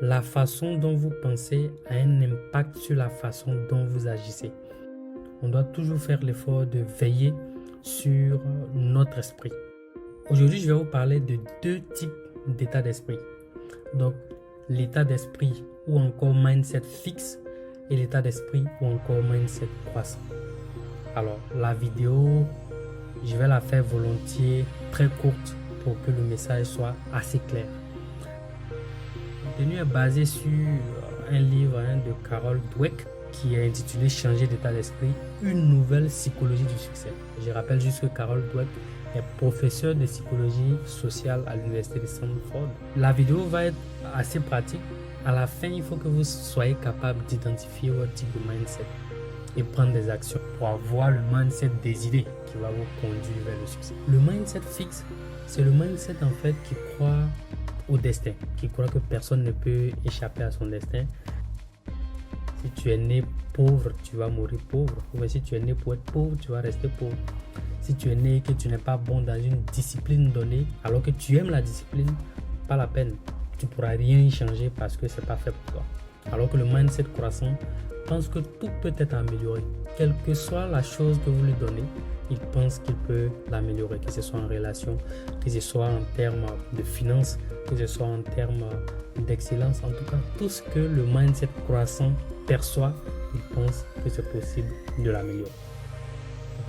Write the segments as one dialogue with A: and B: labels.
A: La façon dont vous pensez a un impact sur la façon dont vous agissez. On doit toujours faire l'effort de veiller sur notre esprit. Aujourd'hui, je vais vous parler de deux types d'état d'esprit. Donc, l'état d'esprit ou encore mindset fixe et l'état d'esprit ou encore mindset croissant. Alors, la vidéo, je vais la faire volontiers très courte pour que le message soit assez clair. Le contenu est basé sur un livre de Carol Dweck qui est intitulé Changer d'état d'esprit, une nouvelle psychologie du succès. Je rappelle juste que Carol Dweck est professeur de psychologie sociale à l'université de Stanford. La vidéo va être assez pratique. À la fin, il faut que vous soyez capable d'identifier votre type de mindset et prendre des actions pour avoir le mindset des idées qui va vous conduire vers le succès. Le mindset fixe, c'est le mindset en fait qui croit au destin, qui croit que personne ne peut échapper à son destin. Si tu es né pauvre, tu vas mourir pauvre. Ou si tu es né pour être pauvre, tu vas rester pauvre. Si tu es né et que tu n'es pas bon dans une discipline donnée, alors que tu aimes la discipline, pas la peine. Tu ne pourras rien y changer parce que ce n'est pas fait pour toi. Alors que le mindset croissant pense que tout peut être amélioré. Quelle que soit la chose que vous lui donnez, il pense qu'il peut l'améliorer, que ce soit en relation, que ce soit en termes de finances, que ce soit en termes d'excellence. En tout cas, tout ce que le mindset croissant perçoit, il pense que c'est possible de l'améliorer.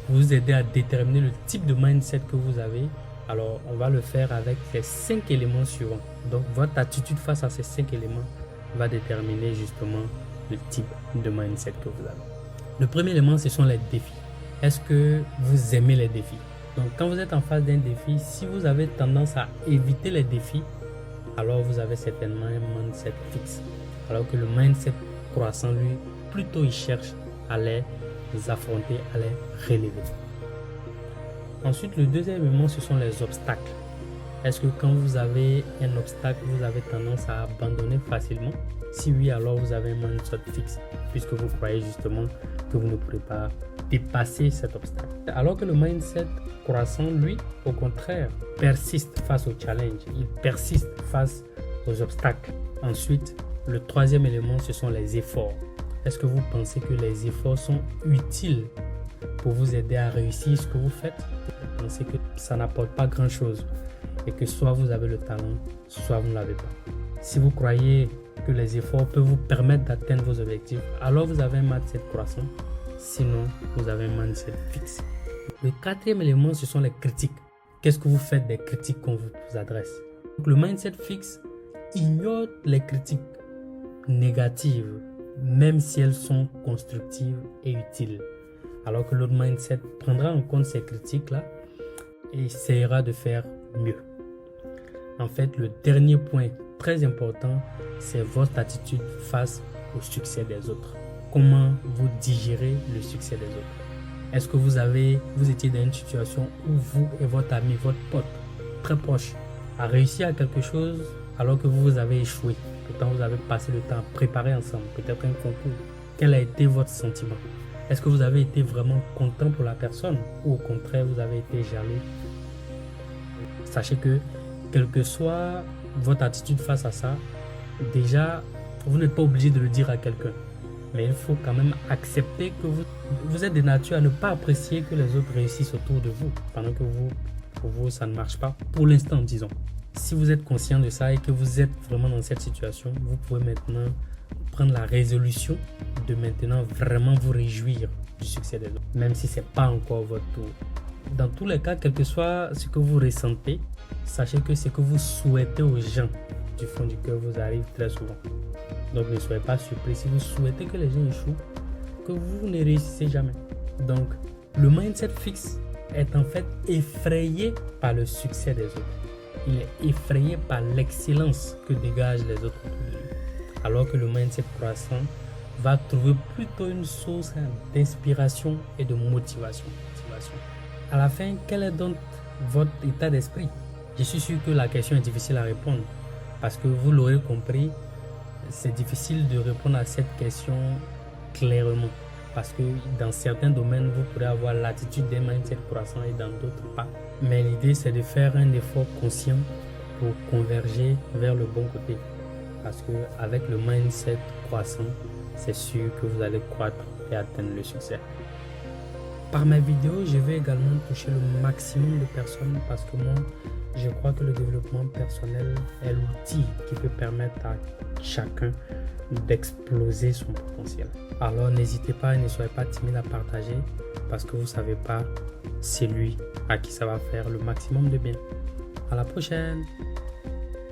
A: Pour vous aider à déterminer le type de mindset que vous avez, alors on va le faire avec les 5 éléments suivants. Donc votre attitude face à ces 5 éléments va déterminer justement le type de mindset que vous avez. Le premier élément, ce sont les défis. Est-ce que vous aimez les défis? Donc quand vous êtes en face d'un défi, si vous avez tendance à éviter les défis, alors vous avez certainement un mindset fixe. Alors que le mindset croissant, lui, plutôt il cherche à les affronter, à les relever. Ensuite, le deuxième élément, ce sont les obstacles. Est-ce que quand vous avez un obstacle, vous avez tendance à abandonner facilement? Si oui, alors vous avez un mindset fixe, puisque vous croyez justement que vous ne pourrez pas dépasser cet obstacle. Alors que le mindset croissant, lui, au contraire, persiste face au challenge. Il persiste face aux obstacles. Ensuite, le troisième élément, ce sont les efforts. Est-ce que vous pensez que les efforts sont utiles pour vous aider à réussir ce que vous faites? Vous pensez que ça n'apporte pas grand-chose et que soit vous avez le talent, soit vous ne l'avez pas. Si vous croyez que les efforts peuvent vous permettre d'atteindre vos objectifs, alors vous avez un mindset croissant. Sinon, vous avez un mindset fixe. Le quatrième élément, ce sont les critiques. Qu'est-ce que vous faites des critiques qu'on vous adresse? Donc, le mindset fixe ignore les critiques négatives, même si elles sont constructives et utiles. Alors que l'autre mindset prendra en compte ces critiques-là et essaiera de faire mieux. En fait, le dernier point très important, c'est votre attitude face au succès des autres. Comment vous digérez le succès des autres? Est-ce que vous étiez dans une situation où vous et votre ami, votre pote, très proche, a réussi à quelque chose alors que vous avez échoué? Pourtant, vous avez passé le temps à préparer ensemble, peut-être un concours. Quel a été votre sentiment? Est-ce que vous avez été vraiment content pour la personne ou au contraire, vous avez été jaloux? Sachez que, quelle que soit votre attitude face à ça, déjà, vous n'êtes pas obligé de le dire à quelqu'un. Mais il faut quand même accepter que vous êtes de nature à ne pas apprécier que les autres réussissent autour de vous, pendant que pour vous, ça ne marche pas. Pour l'instant, disons. Si vous êtes conscient de ça et que vous êtes vraiment dans cette situation, vous pouvez maintenant prendre la résolution de maintenant vraiment vous réjouir du succès des autres, même si ce n'est pas encore votre tour. Dans tous les cas, quel que soit ce que vous ressentez, sachez que ce que vous souhaitez aux gens du fond du cœur vous arrive très souvent. Donc ne soyez pas surpris si vous souhaitez que les gens échouent, que vous ne réussissez jamais. Donc le mindset fixe est en fait effrayé par le succès des autres. Il est effrayé par l'excellence que dégagent les autres autour de lui. Alors que le mindset croissant va trouver plutôt une source d'inspiration et de motivation. À la fin, quel est donc votre état d'esprit? Je suis sûr que la question est difficile à répondre parce que vous l'aurez compris, c'est difficile de répondre à cette question clairement parce que dans certains domaines, vous pourrez avoir l'attitude d'un mindset croissant et dans d'autres pas. Mais l'idée, c'est de faire un effort conscient pour converger vers le bon côté. parce que avec le mindset croissant, c'est sûr que vous allez croître et atteindre le succès. Par mes vidéos, je vais également toucher le maximum de personnes parce que moi, je crois que le développement personnel est l'outil qui peut permettre à chacun d'exploser son potentiel. Alors n'hésitez pas et ne soyez pas timide à partager parce que vous ne savez pas celui à qui ça va faire le maximum de bien. À la prochaine!